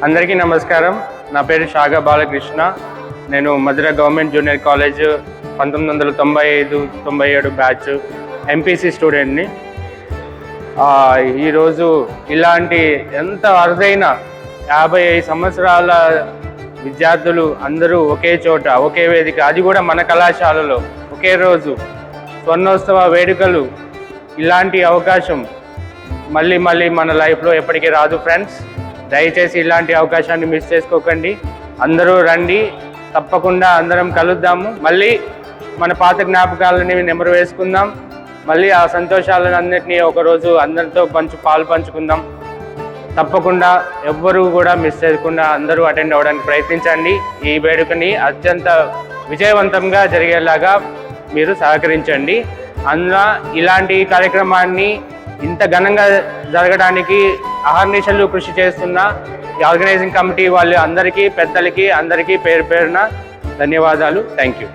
అందరికీ నమస్కారం. నా పేరు షాగా బాలకృష్ణ. నేను Madhura government junior college 1995-97 batch MPC స్టూడెంట్ని. ఈరోజు ఇలాంటి ఎంత అరుదైన 55 సంవత్సరాల విద్యార్థులు అందరూ ఒకే చోట ఒకే వేదిక, అది కూడా మన కళాశాలలో ఒకే రోజు స్వర్ణోత్సవ వేడుకలు. ఇలాంటి అవకాశం మళ్ళీ మన లైఫ్లో ఎప్పటికీ రాదు ఫ్రెండ్స్. దయచేసి ఇలాంటి అవకాశాన్ని మిస్ చేసుకోకండి. అందరూ రండి, తప్పకుండా అందరం కలుద్దాము. మళ్ళీ మన పాత జ్ఞాపకాలని నెమరు వేసుకుందాం. మళ్ళీ ఆ సంతోషాలను అన్నింటినీ ఒకరోజు అందరితో పాలు పంచుకుందాం. తప్పకుండా ఎవ్వరూ కూడా మిస్ చేయకుండా అందరూ అటెండ్ అవ్వడానికి ప్రయత్నించండి. ఈ వేడుకని అత్యంత విజయవంతంగా జరిగేలాగా మీరు సహకరించండి. అందులో ఇలాంటి కార్యక్రమాన్ని ఇంత ఘనంగా జరగడానికి అహర్నిశలు కృషి చేస్తున్న ఈ ఆర్గనైజింగ్ కమిటీ వాళ్ళు అందరికీ, పెద్దలకి అందరికీ పేరు పేరున ధన్యవాదాలు. Thank you.